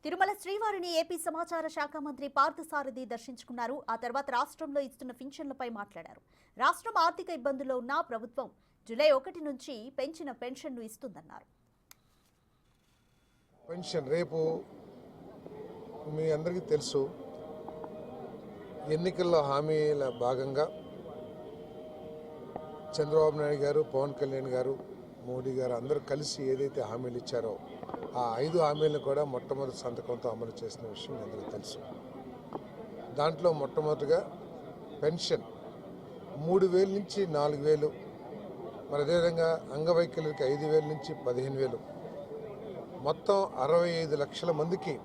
తిరుమల శ్రీవారిని ఏపీ సమాచార శాఖ మంత్రి పార్థసారథి దర్శించుకున్నారు. ఆ తర్వాత రాష్ట్రంలో ఇస్తున్న పింఛన్లపై మాట్లాడారు. రాష్ట్రం ఆర్థిక ఇబ్బందుల్లో ఉన్న ప్రభుత్వం జూలై 1 నుంచి పెంచిన పెన్షన్ను ఇస్తుందన్నారు. పెన్షన్ రేపు మీ అందరికీ తెలుసు, ఎన్నికల్లో హామీల భాగంగా చంద్రబాబు నాయుడు గారు, పవన్ కళ్యాణ్ గారు, మోడీ గారు అందరూ కలిసి ఏదైతే హామీలు ఇచ్చారో ఆ 5 హామీలను కూడా మొట్టమొదటి సంతకంతో అమలు చేసిన విషయం మీ అందరికీ తెలుసు. దాంట్లో మొట్టమొదటిగా పెన్షన్ 3,000 నుంచి 4,000, మరి అదేవిధంగా అంగవైకల్యులకి 5,000 నుంచి 15,000, మొత్తం 65 లక్షల మందికి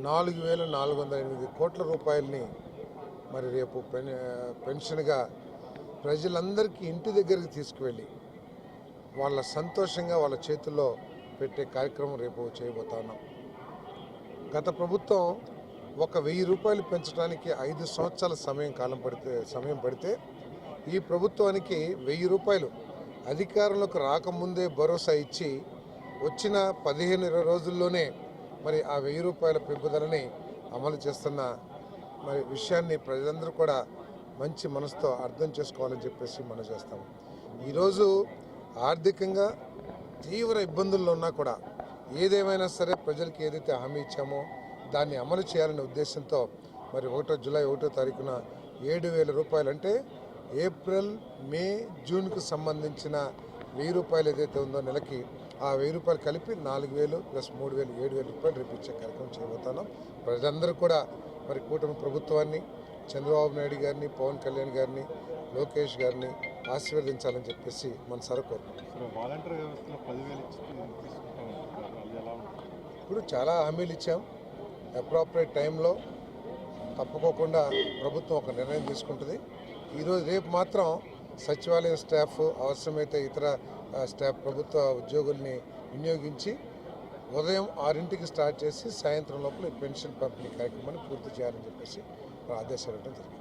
4,408 కోట్ల రూపాయలని మరి రేపు పెన్షన్గా ప్రజలందరికీ ఇంటి దగ్గరికి తీసుకువెళ్ళి వాళ్ళ సంతోషంగా వాళ్ళ చేతుల్లో పెట్టే కార్యక్రమం రేపు చేయబోతా ఉన్నాం. గత ప్రభుత్వం 1,000 రూపాయలు పెంచడానికి 5 సంవత్సరాల సమయం పడితే ఈ ప్రభుత్వానికి 1,000 రూపాయలు అధికారంలోకి రాకముందే భరోసా ఇచ్చి వచ్చిన 15-20 రోజుల్లోనే మరి ఆ 1,000 రూపాయల పెంపుదలని అమలు చేస్తున్న మరి విషయాన్ని ప్రజలందరూ కూడా మంచి మనసుతో అర్థం చేసుకోవాలని చెప్పేసి మనం చేస్తాము. ఈరోజు ఆర్థికంగా తీవ్ర ఇబ్బందుల్లో ఉన్నా కూడా ఏదేమైనా సరే ప్రజలకు ఏదైతే హామీ ఇచ్చామో దాన్ని అమలు చేయాలనే ఉద్దేశంతో మరి జూలై 1వ తారీఖున 7,000 రూపాయలు, అంటే ఏప్రిల్, మే, జూన్కు సంబంధించిన 1,000 రూపాయలు ఏదైతే ఉందో నెలకి ఆ 1,000 రూపాయలు కలిపి 4,000 ప్లస్ 3,000 7,000 రూపాయలు రేపు ఇచ్చే కార్యక్రమం చేయబోతున్నాం. ప్రజలందరూ కూడా మరి కూటమి ప్రభుత్వాన్ని, చంద్రబాబు నాయుడు గారిని, పవన్ కళ్యాణ్ గారిని, లోకేష్ గారిని ఆశీర్వదించాలని చెప్పేసి మన సరకు. ఇప్పుడు చాలా హామీలు ఇచ్చాం. అప్రాపరేట్ టైంలో తప్పుకోకుండా ప్రభుత్వం ఒక నిర్ణయం తీసుకుంటుంది. రేపు మాత్రం సచివాలయం స్టాఫ్, అవసరమైతే ఇతర స్టాఫ్, ప్రభుత్వ ఉద్యోగుల్ని వినియోగించి ఉదయం 6ంటికి స్టార్ట్ చేసి సాయంత్రం లోపల పెన్షన్ పంపిణీ కార్యక్రమాన్ని పూర్తి చేయాలని చెప్పేసి ఆదేశాలు ఇవ్వడం జరిగింది.